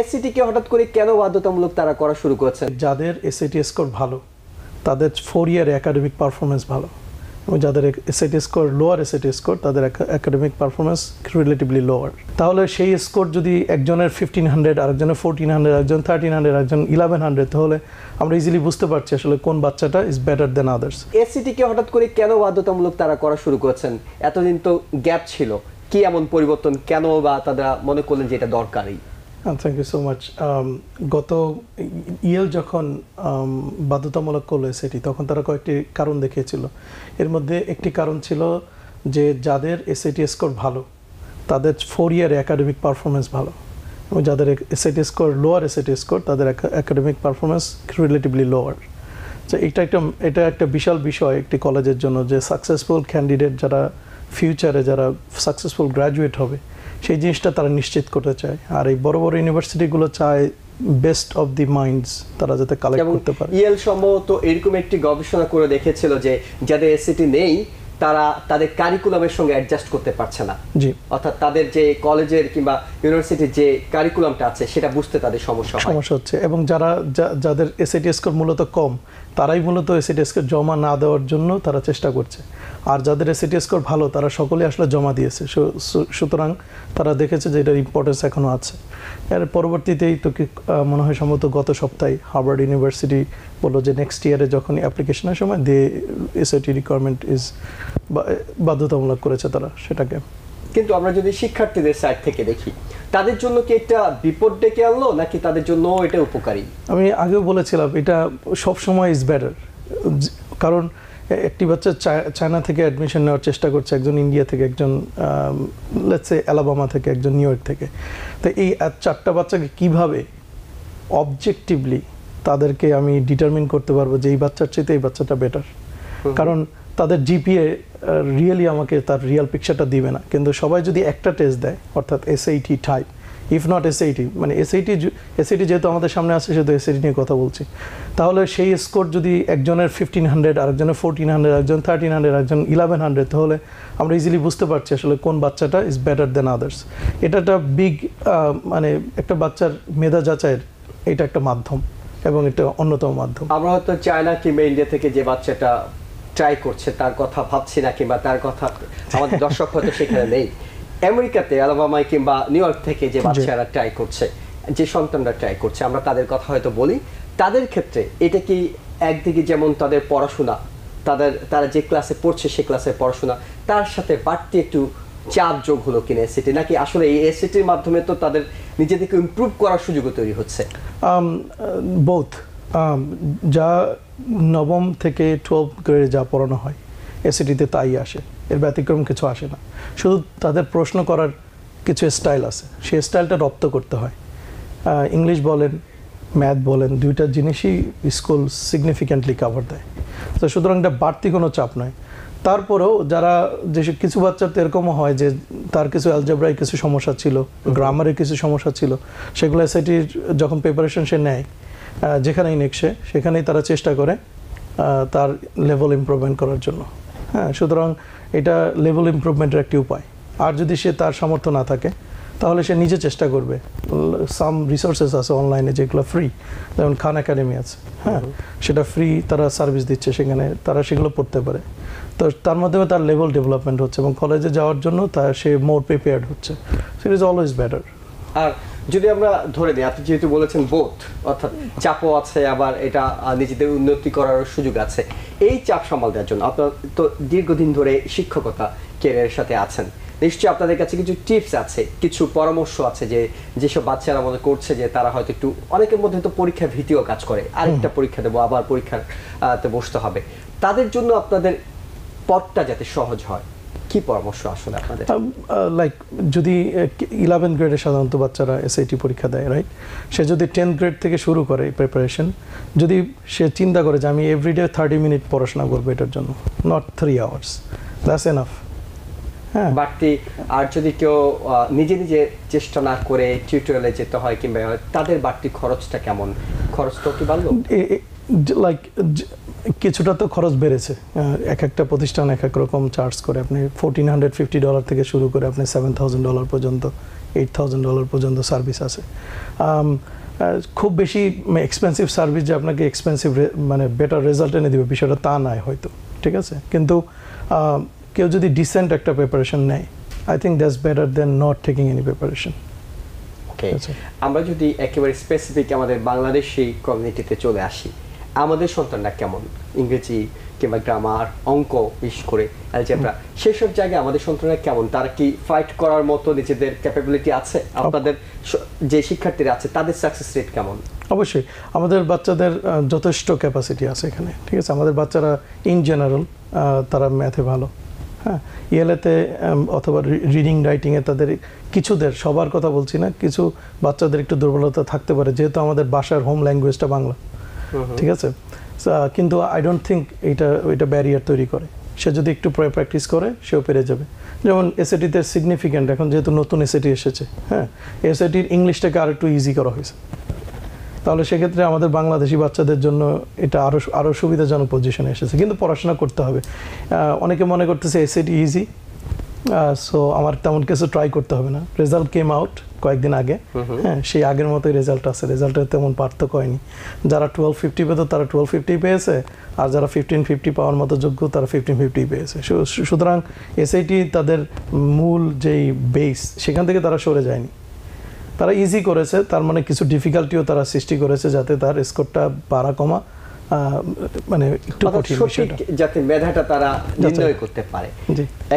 SAT কে হঠাৎ করে কেন বাধ্যতামূলক তারা করা শুরু করেছেন? যাদের এসএটি স্কোর ভালো তাদের 4 ইয়ার একাডেমিক পারফরমেন্স ভালো, এবং যাদের SAT score lower SAT score তাদের একাডেমিক পারফরমেন্স রিলেটিভলি লোয়ার। তাহলে সেই স্কোর যদি একজনের 1500, আরেকজনের 1400, একজন 1300, একজন 1100, তাহলে আমরা ইজিলি বুঝতে পারছি আসলে কোন বাচ্চাটা is better than others. SAT কে হঠাৎ করে কেন বাধ্যতামূলক তারা করা শুরু করেছেন? এতদিন তো গ্যাপ ছিল, কি এমন পরিবর্তন, কেন বা তারা মনে করলেন যে এটা দরকারি? Thank you so much. গত ইয়েল যখন বাধ্যতামূলক করলো এসএটি, তখন তারা কয়েকটি কারণ দেখিয়েছিল। এর মধ্যে একটি কারণ ছিল যে যাদের এসএটি স্কোর ভালো তাদের 4 ইয়ার একাডেমিক পারফরমেন্স ভালো, এবং যাদের SAT score lower SAT score তাদের একাডেমিক পারফরমেন্স রিলেটিভলি লোয়ার। তো এটা একটা বিশাল বিষয় একটি কলেজের জন্য, যে সাকসেসফুল ক্যান্ডিডেট যারা ফিউচারে যারা সাকসেসফুল গ্র্যাজুয়েট হবে সেই জিনিসটা তারা নিশ্চিত করতে চায়। আর এই বড় বড় ইউনিভার্সিটিগুলো চায় বেস্ট অফ দি মাইন্ডস তারা যাতে কালেক্ট করতে পারে। ইয়েল সম্ভবত এরকম একটি গবেষণা করে দেখেছিল যে যাদের এসএটি নেই তারা তাদের কারিকুলামের সঙ্গে অ্যাডজাস্ট করতে পারছে না। জি, অর্থাৎ তাদের যে কলেজের কিংবা ইউনিভার্সিটির যে কারিকুলামটা আছে সেটা বুঝতে তাদের সমস্যা হচ্ছে। এবং যাদের এসএটি স্কোর মূলত কম তারাই মূলত এসএটি স্কোর জমা না দেওয়ার জন্য তারা চেষ্টা করছে। আর যাদের এসএটি স্কোর ভালো তারা সকলে আসলে জমা দিয়েছে, সুতরাং তারা দেখেছে যে এটার ইম্পর্টেন্স এখনও আছে। এর পরবর্তীতেই তো কি মনে হয় সম্ভবত গত সপ্তাহে হার্ভার্ড ইউনিভার্সিটি বললো যে নেক্সট ইয়ারে যখন অ্যাপ্লিকেশনের সময় এসএটি রিকোয়ারমেন্ট ইজ বাধ্যতামূলক করেছে তারা সেটাকে। কিন্তু আমরা যদি শিক্ষার্থীদের সাইড থেকে দেখি, তাদের জন্য কি এটা বিপদ ডেকে আনলো নাকি তাদের জন্য এটা উপকারী? আমি আগেও বলেছিলাম এটা সব সময় ইজ বেটার, কারণ একটি বাচ্চা চায়না থেকে অ্যাডমিশন নেওয়ার চেষ্টা করছে, একজন ইন্ডিয়া থেকে, একজন লেটস সে অ্যালাবামা থেকে, একজন নিউ ইয়র্ক থেকে। তো এই 4টা বাচ্চাকে কিভাবে অবজেক্টিভলি তাদেরকে আমি ডিটারমিন করতে পারবো যে এই বাচ্চার চেয়ে এই বাচ্চাটা বেটার, কারণ তাদের জিপিএ রিয়েলি আমাকে তার রিয়েল পিকচারটা দিবে না। কিন্তু সবাই যদি একটা টেস্ট দেয়, অর্থাৎ SAT type, if not SAT, মানে এসএটি যেহেতু আমাদের সামনে আসছে সেহেতু এসএটি নিয়ে কথা বলছি, তাহলে সেই স্কোর যদি একজনের 1500, আরেকজনের 1400, একজন 1300, একজন 1100, তাহলে আমরা ইজিলি বুঝতে পারছি আসলে কোন বাচ্চাটা ইজ বেটার দেন আদার্স। এটা একটা বিগ মানে একটা বাচ্চার মেধা যাচাইয়ের এটা একটা মাধ্যম, এবং এটা অন্যতম মাধ্যম। আমরা হয়তো চায়না কিংবা ইন্ডিয়া থেকে যে বাচ্চাটা ট্রাই করছে তার কথা ভাবছি না, কিংবা তার কথা আমাদের দর্শক হয়তো সেখানে নেই। আমেরিকাতে অ্যালাবামায় কিংবা নিউ ইয়র্ক থেকে যে বাচ্চারা ট্রাই করছে, যে সন্তানরা ট্রাই করছে, আমরা তাদের কথা হয়তো বলি। তাদের ক্ষেত্রে এটা কি একদিকে যেমন তাদের পড়াশোনা, তারা যে ক্লাসে পড়ছে সে ক্লাসের পড়াশোনা, তার সাথে বাড়তি একটু চাপ যোগ হলো কিনা এসএটি, নাকি আসলে এই এসএটির মাধ্যমে তো তাদের নিজেদেরকে ইমপ্রুভ করার সুযোগও তৈরি হচ্ছে? বোথ। যা 9ম থেকে 12 গ্রেডে যা পড়ানো হয় এসএটিতে তাই আসে, এর ব্যতিক্রম কিছু আসে না। শুধু তাদের প্রশ্ন করার কিছু স্টাইল আছে, সেই স্টাইলটা রপ্ত করতে হয়। ইংলিশ বলেন, ম্যাথ বলেন, দুইটা জিনিসই স্কুল সিগনিফিক্যান্টলি কাভার দেয়। তো সুতরাং এটা বাড়তি কোনো চাপ নয়। তারপরেও যারা কিছু বাচ্চার তো এরকমও হয় যে তার কিছু অ্যালজেব্রায় কিছু সমস্যা ছিল, গ্রামারের কিছু সমস্যা ছিল, সেগুলো এসএটির যখন প্রিপারেশন সে নেয় যেখানেই নেক সেখানেই তারা চেষ্টা করে তার লেভেল ইমপ্রুভমেন্ট করার জন্য। হ্যাঁ, সুতরাং এটা লেভেল ইমপ্রুভমেন্টের একটি উপায়। আর যদি সে তার সামর্থ্য না থাকে তাহলে সে নিজে চেষ্টা করবে। সাম রিসোর্সেস আছে অনলাইনে যেগুলো ফ্রি, যেমন খান একাডেমি আছে, হ্যাঁ, সেটা ফ্রি তারা সার্ভিস দিচ্ছে, সেখানে তারা সেগুলো পড়তে পারে। তো তার মাধ্যমে তার লেভেল ডেভেলপমেন্ট হচ্ছে এবং কলেজে যাওয়ার জন্য সে মোর প্রিপেয়ার্ড হচ্ছে। So it is always better. আর যদি আমরা ধরে নিই, আপনি যেহেতু বলেছেন বোথ, অর্থাৎ চাপও আছে আবার এটা নিজেদের উন্নতি করার সুযোগ আছে, এই চাপ সামাল দেওয়ার জন্য আপনার তো দীর্ঘদিন ধরে শিক্ষকতা ক্যারিয়ারের সাথে আছেন, নিশ্চয়ই আপনাদের কাছে কিছু টিপস আছে, কিছু পরামর্শ আছে যে যেসব বাচ্চারা মনে করছে যে তারা হয়তো একটু, অনেকের মধ্যে তো পরীক্ষা ভীতিও কাজ করে, আরেকটা পরীক্ষা দেবো, আবার পরীক্ষাতে বসতে হবে, তাদের জন্য আপনাদের পথটা যাতে সহজ হয়, কি পরামর্শ আসলে আপনাদের? লাইক যদি 11 গ্রেডে সাধারণত বাচ্চারা এসএটি পরীক্ষা দেয়, রাইট, সে যদি 10th গ্রেড থেকে শুরু করে প্রিপারেশন, যদি সে চিন্তা করে যে আমি এভরিডে 30 মিনিট পড়াশোনা করবো এটার জন্য, নট 3 আওয়ার্স, দ্যাটস এনাফ। হ্যাঁ, বাড়তি আর যদি কেউ নিজে নিজে চেষ্টা না করে টিউটোরিয়ালে যেতে হয় কিংবা তাদের বাড়তি খরচটা কেমন? খরচ তো কি বাড়লো? লাইক কিছুটা তো খরচ বেড়েছে, এক একটা প্রতিষ্ঠান এক এক রকম চার্জ করে। আপনি $1450 থেকে শুরু করে আপনি $7000 পর্যন্ত $8,000 পর্যন্ত সার্ভিস আছে। খুব বেশি এক্সপেন্সিভ সার্ভিস যে আপনাকে এক্সপেন্সিভ মানে বেটার রেজাল্ট এনে দেবে বিষয়টা তা নয় হয়তো, ঠিক আছে, কিন্তু কেউ যদি ডিসেন্ট একটা প্রিপারেশন নেয়, I think that's better than not taking any preparation. Okay, আমরা যদি একেবারে স্পেসিফিক আমাদের বাংলাদেশি কমিউনিটিতে চলে আসি, আমাদের সন্তানরা কেমন ইংরেজি কিংবা গ্রামার, অঙ্ক, বিশেষ করে অ্যালজেব্রা, সেসব জায়গায় আমাদের সন্তানরা কেমন? তারা কি ফাইট করার মতো নিজেদের ক্যাপাবিলিটি আছে? আপনাদের যে শিক্ষার্থীরা আছে তাদের সাকসেস রেট কেমন? অবশ্যই আমাদের বাচ্চাদের যথেষ্ট ক্যাপাসিটি আছে এখানে, ঠিক আছে। আমাদের বাচ্চারা ইন জেনারেল তারা ম্যাথে ভালো, হ্যাঁ, ইএলএতে অথবা রিডিং রাইটিংয়ে তাদের কিছুদের, সবার কথা বলছি না, কিছু বাচ্চাদের একটু দুর্বলতা থাকতে পারে, যেহেতু আমাদের বাসার হোম ল্যাঙ্গুয়েজটা বাংলা, ঠিক আছে। কিন্তু আই ডোন্ট থিঙ্ক এটা ব্যারিয়ার তৈরি করে। সে যদি একটু প্র্যাকটিস করে সেও পেরে যাবে। যেমন এসএটিতে সিগনিফিক্যান্ট এখন যেহেতু নতুন এসএটি এসেছে, হ্যাঁ, এসএটির ইংলিশটাকে আর একটু ইজি করা হয়েছে, তাহলে সেক্ষেত্রে আমাদের বাংলাদেশি বাচ্চাদের জন্য এটা আরও সুবিধাজনক পজিশনে এসেছে। কিন্তু পড়াশোনা করতে হবে। অনেকে মনে করতেছে এসএটি ইজি, সো আমার তেমন কিছু ট্রাই করতে হবে না। রেজাল্ট কেম আউট কয়েকদিন আগে, হ্যাঁ, সেই আগের মতোই রেজাল্ট আছে, রেজাল্টের তেমন পার্থক্য হয়নি। যারা 1250 পেত তারা 1250 পেয়েছে, আর যারা 1550 পাওয়ার মতো যোগ্য তারা 1550 পেয়েছে। সুতরাং এসআইটি তাদের মূল যেই বেস সেখান থেকে তারা সরে যায়নি, তারা ইজি করেছে, তার মানে কিছু ডিফিকাল্টিও তারা সৃষ্টি করেছে যাতে তার স্কোরটা বাড়া কমা মানে একটু কঠিন বিষয়টা, যাতে মেধাটা তারা নির্ণয় করতে পারে।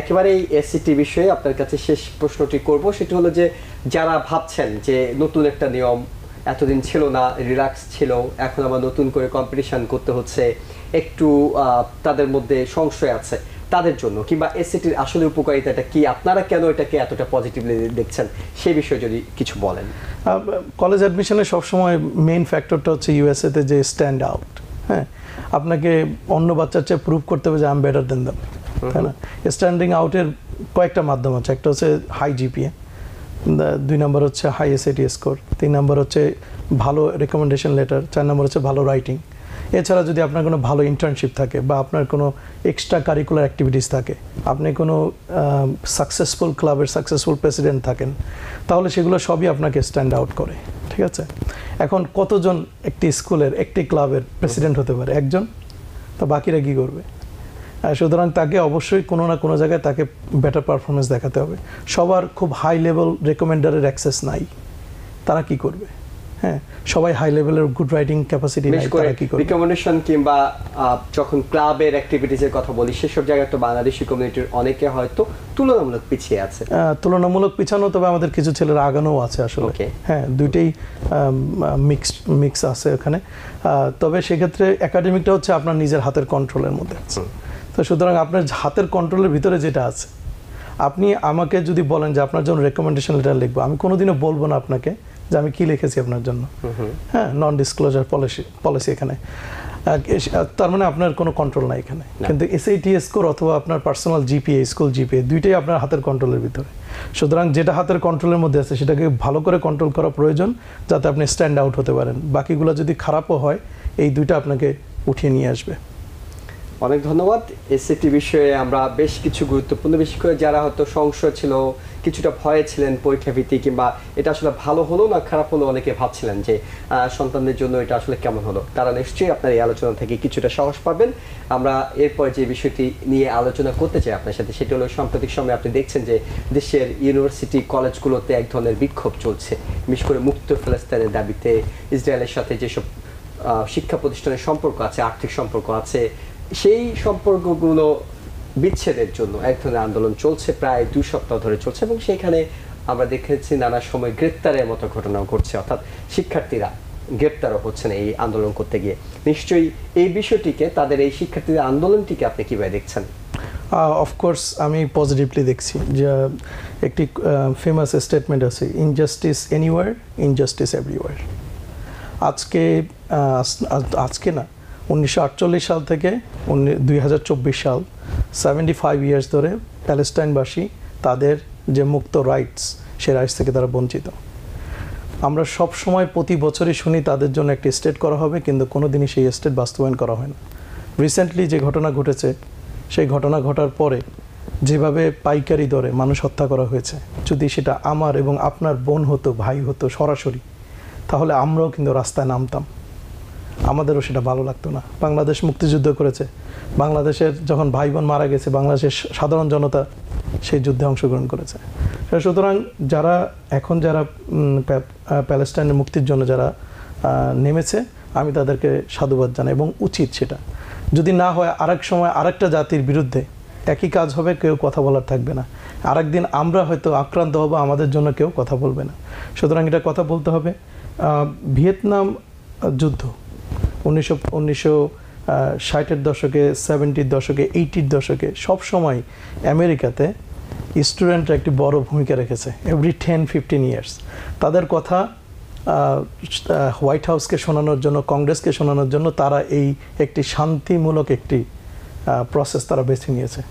একেবারে এই এসসিটি বিষয়ে আপনার কাছে শেষ প্রশ্নটি করব, সেটি হলো যে যারা ভাবছেন যে নতুন একটা নিয়ম এতদিন ছিল না, রিল্যাক্স ছিল, এখন আবার নতুন করে কম্পিটিশন করতে হচ্ছে, একটু তাদের মধ্যে সংশয় আছে, তাদের জন্য কিংবা এসসিটির আসলে উপকারিতাটা কি, আপনারা কেন এটাকে এতটা পজিটিভলি দেখছেন, সেই বিষয়ে যদি কিছু বলেন। কলেজ অ্যাডমিশনে সবসময় মেইন ফ্যাক্টরটা হচ্ছে ইউএসএতে যে স্ট্যান্ড আউট, হ্যাঁ, আপনাকে অন্য বাচ্চার চেয়ে প্রুভ করতে হবে যে I am better then them, তাই না? স্ট্যান্ডিং আউটের কয়েকটা মাধ্যম আছে, একটা হচ্ছে হাই জিপিএ, 2 নম্বর হচ্ছে হাই এসএটি স্কোর, 3 নম্বর হচ্ছে ভালো রেকমেন্ডেশন লেটার, 4 নম্বর হচ্ছে ভালো রাইটিং। এছাড়া যদি আপনার কোনো ভালো ইন্টার্নশিপ থাকে বা আপনার কোনো এক্সট্রা কারিকুলার অ্যাক্টিভিটিস থাকে, আপনি কোনো সাকসেসফুল ক্লাবের সাকসেসফুল প্রেসিডেন্ট থাকেন, তাহলে সেগুলো সবই আপনাকে স্ট্যান্ড আউট করে, ঠিক আছে। এখন কতজন একটি স্কুলের একটি ক্লাবের প্রেসিডেন্ট হতে পারে? একজন, তো বাকিরা কী করবে? সুতরাং তাকে অবশ্যই কোনো না কোনো জায়গায় তাকে বেটার পারফরমেন্স দেখাতে হবে। সবার খুব হাই লেভেল রেকমেন্ডারের অ্যাক্সেস নাই, তারা কি করবে? হ্যাঁ, সবাই হাই লেভেলের গুড রাইটিং ক্যাপাসিটি নাই, তারা কি করবে? রিকমেন্ডেশন কিংবা যখন ক্লাবের অ্যাক্টিভিটিজের কথা বলি, সেসব জায়গায় তো বাংলাদেশি কমিউনিটির অনেকে হয়তো তুলনামূলক পিছিয়ে আছে। তুলনামূলক পিছানো, তবে আমাদের কিছু ছেলেরা আগানোও আছে আসলে, হ্যাঁ, দুইটাই মিক্স আছে ওখানে। তবে সেক্ষেত্রে একাডেমিকটা হচ্ছে আপনার নিজের হাতের কন্ট্রোলের মধ্যে আছে। তো সুতরাং আপনার হাতের কন্ট্রোলের ভিতরে যেটা আছে, আপনি আমাকে যদি বলেন যে আপনার জন্য রেকমেন্ডেশন লেটার লিখবো, আমি কোনোদিনও বলবো না আপনাকে যে আমি কি লিখেছি আপনার জন্য, হ্যাঁ, নন ডিসক্লোজার পলিসি এখানে, তার মানে আপনার কোনো কন্ট্রোল নাই এখানে। কিন্তু এসএটি স্কোর অথবা আপনার পার্সোনাল জিপিএ, স্কুল জিপিএ, দুইটাই আপনার হাতের কন্ট্রোলের ভিতরে। সুতরাং যেটা হাতের কন্ট্রোলের মধ্যে আছে সেটাকে ভালো করে কন্ট্রোল করা প্রয়োজন, যাতে আপনি স্ট্যান্ড আউট হতে পারেন। বাকিগুলো যদি খারাপও হয়, এই দুইটা আপনাকে উঠিয়ে নিয়ে আসবে। অনেক ধন্যবাদ। এসএটি বিষয়ে আমরা বেশ কিছু গুরুত্বপূর্ণ, বিশেষ করে যারা হয়তো সংশয় ছিল, কিছুটা ভয়ে ছিলেন পরীক্ষা ভীতি, কিংবা এটা আসলে ভালো হলো না খারাপ হলো, অনেকে ভাবছিলেন যে সন্তানদের জন্য এটা আসলে কেমন হলো, তারা নিশ্চয়ই আপনার এই আলোচনা থেকে কিছুটা সাহস পাবেন। আমরা এরপরে যে বিষয়টি নিয়ে আলোচনা করতে চাই আপনার সাথে, সেটি হলো সাম্প্রতিক সময়ে আপনি দেখছেন যে দেশের ইউনিভার্সিটি কলেজগুলোতে এক ধরনের বিক্ষোভ চলছে, বিশেষ করে মুক্ত ফিলিস্তিনের দাবিতে, ইসরায়েলের সাথে যেসব শিক্ষা প্রতিষ্ঠানের সম্পর্ক আছে, আর্থিক সম্পর্ক আছে, সেই সম্পর্কগুলো বিচ্ছেদের জন্য এক ধরনের আন্দোলন চলছে, প্রায় 2 সপ্তাহ ধরে চলছে, এবং সেখানে আমরা দেখেছি নানা সময় গ্রেপ্তারের মতো ঘটনাও ঘটছে, অর্থাৎ শিক্ষার্থীরা গ্রেপ্তারও হচ্ছেন এই আন্দোলন করতে গিয়ে। নিশ্চয়ই এই বিষয়টিকে, তাদের এই শিক্ষার্থীদের আন্দোলনটিকে আপনি কীভাবে দেখছেন? অফকোর্স আমি পজিটিভলি দেখছি। যে একটি ফেমাস স্টেটমেন্ট আছে, ইনজাস্টিস এনিওয়ার, ইনজাস্টিস এভরিওয়ার। আজকে না, 1948 সাল থেকে 2024 সাল, 75 ইয়ার্স ধরে প্যালেস্টাইনবাসী তাদের যে মুক্ত রাইটস, সেই রাইটস থেকে তারা বঞ্চিত। আমরা সব সময় প্রতি বছরই শুনি তাদের জন্য একটি স্টেট করা হবে, কিন্তু কোনোদিনই সেই স্টেট বাস্তবায়ন করা হয় না। রিসেন্টলি যে ঘটনা ঘটেছে, সেই ঘটনা ঘটার পরে যেভাবে পাইকারি দরে মানুষ হত্যা করা হয়েছে, যদি সেটা আমার এবং আপনার বোন হতো, ভাই হতো সরাসরি, তাহলে আমরাও কিন্তু রাস্তায় নামতাম, আমাদেরও সেটা ভালো লাগতো না। বাংলাদেশ মুক্তিযুদ্ধ করেছে, বাংলাদেশের যখন ভাই বোন মারা গেছে, বাংলাদেশের সাধারণ জনতা সেই যুদ্ধে অংশগ্রহণ করেছে। সুতরাং যারা এখন যারা প্যালেস্টাইনের মুক্তির জন্য যারা নেমেছে, আমি তাদেরকে সাধুবাদ জানাই এবং উচিত সেটা। যদি না হয় আরেক সময় আরেকটা জাতির বিরুদ্ধে একই কাজ হবে, কেউ কথা বলার থাকবে না। আরেকদিন আমরা হয়তো আক্রান্ত হব, আমাদের জন্য কেউ কথা বলবে না। সুতরাং এটা কথা বলতে হবে। ভিয়েতনাম যুদ্ধ 1960-এর দশকে, 70-র দশকে, 80-র দশকে সবসময় আমেরিকাতে স্টুডেন্টরা একটি বড় ভূমিকা রেখেছে। এভরি 10-15 ইয়ার্স তাদের কথা হোয়াইট হাউসকে শোনানোর জন্য, কংগ্রেসকে শোনানোর জন্য তারা এই একটি শান্তিমূলক একটি প্রসেস তারা বেছে নিয়েছে।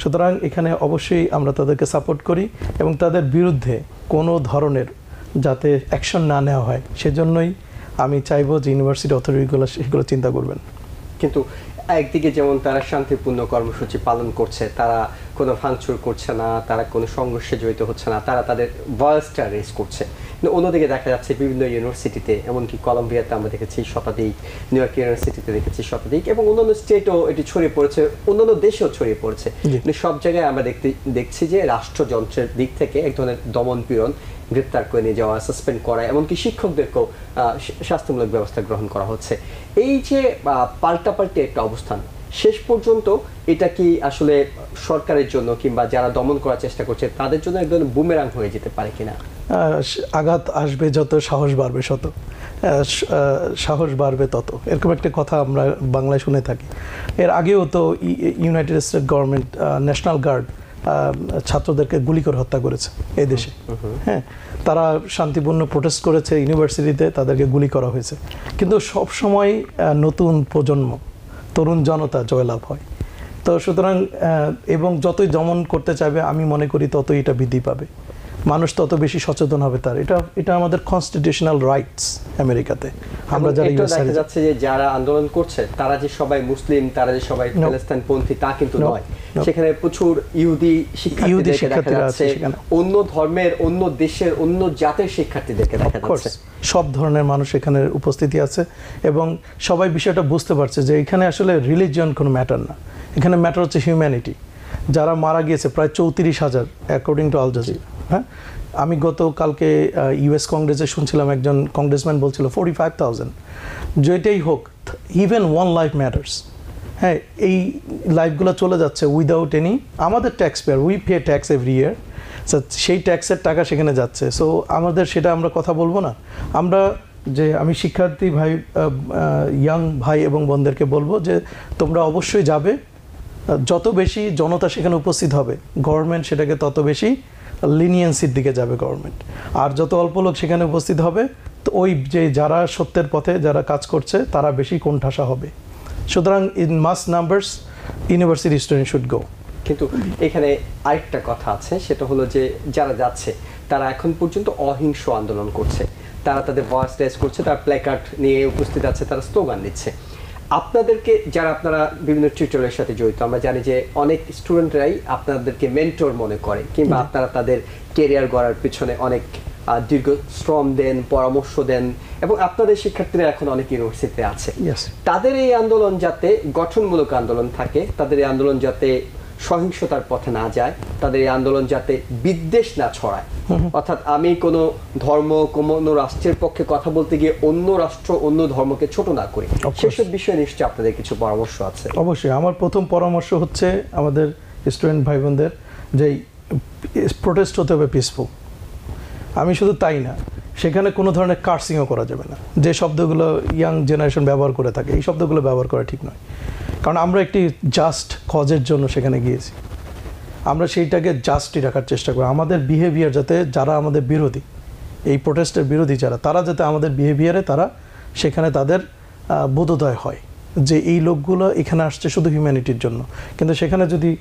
সুতরাং এখানে অবশ্যই আমরা তাদেরকে সাপোর্ট করি এবং তাদের বিরুদ্ধে কোনো ধরনের যাতে অ্যাকশন না নেওয়া হয়, সেজন্যই আমি চাইবো যে ইউনিভার্সিটি অথরিটিগুলো সেগুলো চিন্তা করবেন। কিন্তু একদিকে যেমন তারা শান্তিপূর্ণ কর্মসূচি পালন করছে, তারা কোনো ভাঙচুর করছে না, তারা কোনো সংঘর্ষে জড়িত হচ্ছে না, তারা তাদের ভয়েসটা রেজ করছে। কিন্তু অন্যদিকে দেখা যাচ্ছে বিভিন্ন ইউনিভার্সিটিতে, এমনকি কলম্বিয়াতে আমরা দেখেছি শতাধিক, নিউ ইয়র্ক ইউনিভার্সিটিতে দেখেছি শতাধিক, এবং অন্যান্য স্টেটও এটি ছড়িয়ে পড়েছে, অন্যান্য দেশেও ছড়িয়ে পড়েছে। কিন্তু সব জায়গায় আমরা দেখছি যে রাষ্ট্রযন্ত্রের দিক থেকে এক ধরনের দমন পীড়ন, গ্রেপ্তার করে নিয়ে যাওয়া, সাসপেন্ড করা, এমনকি শিক্ষকদেরকেও শাস্তিমূলক ব্যবস্থা গ্রহণ করা হচ্ছে। এই যে পাল্টাপাল্টি একটা অবস্থান, শেষ পর্যন্ত এটা কি আসলে সরকারের জন্য কিংবা যারা দমন করার চেষ্টা করছে তাদের জন্য এক ধরনের বুমেরাং হয়ে যেতে পারে কিনা? আঘাত আসবে যত, সাহস বাড়বে শত, সাহস বাড়বে তত, এরকম একটা কথা আমরা বাংলায় শুনে থাকি। এর আগেও তো United State government, national guard ছাত্রদেরকে গুলি করে হত্যা করেছে এই দেশে। হ্যাঁ, তারা শান্তিপূর্ণ প্রোটেস্ট করেছে ইউনিভার্সিটিতে, তাদেরকে গুলি করা হয়েছে। কিন্তু সব সময় নতুন প্রজন্ম, তরুণ জনতা জয়লাভ হয়। তো সুতরাং এবং যতই দমন করতে চাইবে, আমি মনে করি ততই এটা বৃদ্ধি পাবে, মানুষ তত বেশি সচেতন হবে। তার এটা আমাদের কনস্টিটিউশনাল রাইটস আমেরিকাতে। আমরা যারা দেখা যাচ্ছে যে যারা আন্দোলন করছে তারা যে সবাই মুসলিম, তারা যে সবাই প্যালেস্টাইনপন্থী তা কিন্তু নয়। সেখানে প্রচুর ইহুদি শিক্ষার্থীরা আছে, অন্য ধর্মের, অন্য দেশের, অন্য জাতের শিক্ষার্থীদেরকে দেখা যাচ্ছে। সব ধরনের মানুষ এখানে উপস্থিতি আছে এবং সবাই বিষয়টা বুঝতে পারছে যে এখানে আসলে রিলিজিয়ন কোনো ম্যাটার না, এখানে ম্যাটার হচ্ছে হিউম্যানিটি। যারা মারা গিয়েছে প্রায় 34,000 অ্যাকর্ডিং টু আল জাজিরা। হ্যাঁ, আমি গতকালকে ইউএস কংগ্রেসে শুনছিলাম একজন কংগ্রেসম্যান বলছিল 45,000। যেটাই হোক, ইভেন ওয়ান লাইফ ম্যাটার্স। হ্যাঁ, এই লাইফগুলো চলে যাচ্ছে উইদাউট এনি, আমাদের tax payer, we pay tax every year, সেই ট্যাক্সের টাকা সেখানে যাচ্ছে। সো আমাদের সেটা আমরা কথা বলবো না। আমরা যে আমি শিক্ষার্থী ভাই, ইয়াং ভাই এবং বোনদেরকে বলবো যে তোমরা অবশ্যই যাবে, যত বেশি জনতা সেখানে উপস্থিত হবে গভর্নমেন্ট সেটাকে তত বেশি লিনিয়েন্সির দিকে যাবে গভর্নমেন্ট। আর যত অল্প লোক সেখানে উপস্থিত হবে, তো ওই যে যারা সত্যের পথে যারা কাজ করছে তারা বেশি কোণঠাসা হবে। সুতরাং in mass numbers university student should go. কিন্তু এখানে আরেকটা কথা আছে, সেটা হলো যে যারা যাচ্ছে তারা এখন পর্যন্ত অহিংস আন্দোলন করছে, তারা তাদের ভয়েস রেজ করছে, তারা প্ল্যাকার্ড নিয়ে উপস্থিত আছে, তারা স্লোগান দিচ্ছে। আপনাদেরকে যারা আপনারা বিভিন্ন টিউটোরিয়ালের সাথে জড়িত, আমরা জানি যে অনেক স্টুডেন্টরাই আপনাদেরকে মেন্টর মনে করে, কিংবা আপনারা তাদের কেরিয়ার গড়ার পিছনে অনেক দীর্ঘ শ্রম দেন, পরামর্শ দেন, এবং আপনাদের শিক্ষার্থীরা এখন অনেক ইউনিভার্সিটিতে আছে। তাদের এই আন্দোলন যাতে গঠনমূলক আন্দোলন থাকে, তাদের এই আন্দোলন যাতে সহিংসতার পথে না যায়, তাদের এই আন্দোলন যাতে বিদ্বেষ না ছড়ায়, অর্থাৎ আমি কোনো ধর্ম, কোনো রাষ্ট্রের পক্ষে কথা বলতে গিয়ে অন্য রাষ্ট্র, অন্য ধর্মকে ছোট না করি, সেসব বিষয়ে নিশ্চয়ই আপনাদের কিছু পরামর্শ আছে। অবশ্যই আমার প্রথম পরামর্শ হচ্ছে আমাদের স্টুডেন্ট ভাই বোনদের যে প্রোটেস্ট হতে হবে পিসফুল। আমি শুধু তাই না, সেখানে কোনো ধরনের কার্সিংও করা যাবে না, যে শব্দগুলো ইয়াং জেনারেশন ব্যবহার করে থাকে, এই শব্দগুলো ব্যবহার করা ঠিক নয়। কারণ আমরা একটি জাস্ট কজের জন্য সেখানে গিয়েছি, আমরা সেইটাকে জাস্টই রাখার চেষ্টা করি। আমাদের বিহেভিয়ার যাতে, যারা আমাদের বিরোধী, এই প্রোটেস্টের বিরোধী যারা, তারা যাতে আমাদের বিহেভিয়ারে তারা সেখানে তাদের বোধোদয় হয় যে এই লোকগুলো এখানে আসছে শুধু হিউম্যানিটির জন্য। কিন্তু সেখানে যদি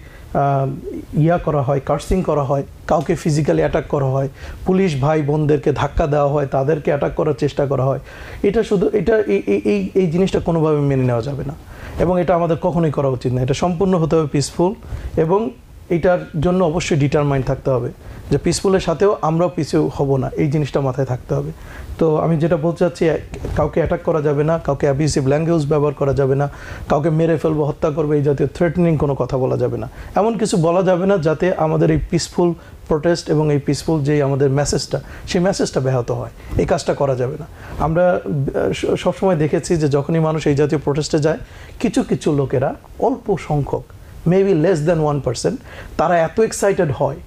করা হয়, কার্সিং করা হয়, কাউকে ফিজিক্যালি অ্যাটাক করা হয়, পুলিশ ভাই বোনদেরকে ধাক্কা দেওয়া হয়, তাদেরকে অ্যাটাক করার চেষ্টা করা হয়, এটা শুধু এই জিনিসটা কোনোভাবে মেনে নেওয়া যাবে না এবং এটা আমাদের কখনোই করা উচিত না। এটা সম্পূর্ণ হতে হবে পিসফুল এবং এইটার জন্য অবশ্যই ডিটারমাইন্ড থাকতে হবে যে পিসফুলের সাথেও আমরাও পিছু হব না, এই জিনিসটা মাথায় থাকতে হবে। তো আমি যেটা বলতে চাচ্ছি, কাউকে অ্যাটাক করা যাবে না, কাউকে অ্যাবিউসিভ ল্যাঙ্গুয়েজ ব্যবহার করা যাবে না, কাউকে মেরে ফেলবো, হত্যা করবে, এই জাতীয় থ্রেটনিং কোনো কথা বলা যাবে না। এমন কিছু বলা যাবে না যাতে আমাদের এই পিসফুল প্রোটেস্ট এবং এই পিসফুল যে আমাদের মেসেজটা, সেই মেসেজটা ব্যাহত হয়। এই কাজটা করা যাবে না। আমরা সবসময় দেখেছি যে যখনই মানুষ এই জাতীয় প্রোটেস্টে যায়, কিছু কিছু লোকেরা, অল্প সংখ্যক, মেবি লেস দ্যান 1%, তারা এত এক্সাইটেড হয়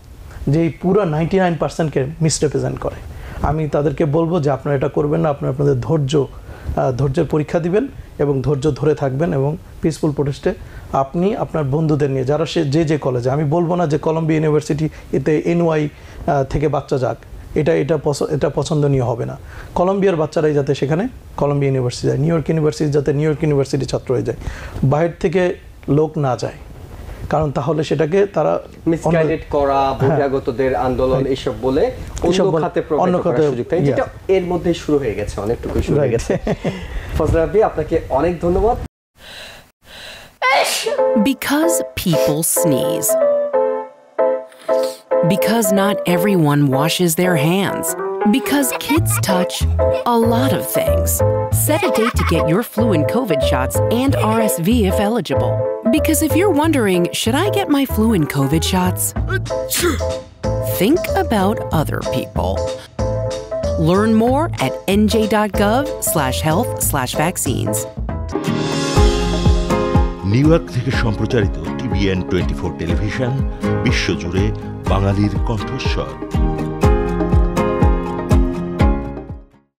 যে এই পুরো 99%কে মিসরিপ্রেজেন্ট করে। আমি তাদেরকে বলবো যে আপনারা এটা করবেন না, আপনাদের ধৈর্যের পরীক্ষা দিবেন এবং ধৈর্য ধরে থাকবেন এবং পিসফুল প্রোটেস্টে আপনি আপনার বন্ধুদের নিয়ে, যারা যে কলেজে, আমি বলবো না যে কলম্বিয়া ইউনিভার্সিটি এতে NY থেকে বাচ্চা যাক, এটা পছন্দনীয় হবে না। কলম্বিয়ার বাচ্চারাই যাতে সেখানে কলম্বিয়া ইউনিভার্সিটি যায়, নিউ ইয়র্ক ইউনিভার্সিটি যাতে নিউ ইয়র্ক ইউনিভার্সিটি ছাত্র হয়ে যায়, বাইরে থেকে লোক না যায়, কারণ তাহলে সেটাকে তারা মিসগাইডেড করা, বহিরাগতদের আন্দোলন এইসব বলে অন্য খাতে সুযোগ থাকে, যেটা এর মধ্যে শুরু হয়ে গেছে, অনেকটুকু শুরু হয়ে গেছে। ফজলে রাব্বি, আপনাকে অনেক ধন্যবাদ। Because people sneeze. Because not everyone washes their hands. Because kids touch a lot of things. Set a date to get your flu and COVID shots and RSV if eligible. Because if you're wondering, should I get my flu and COVID shots? Think about other people. Learn more at nj.gov/health/vaccines. New York থেকে সম্প্রচারিত TBN 24 television বিশ্বজুড়ে বাঙালির কণ্ঠস্বর।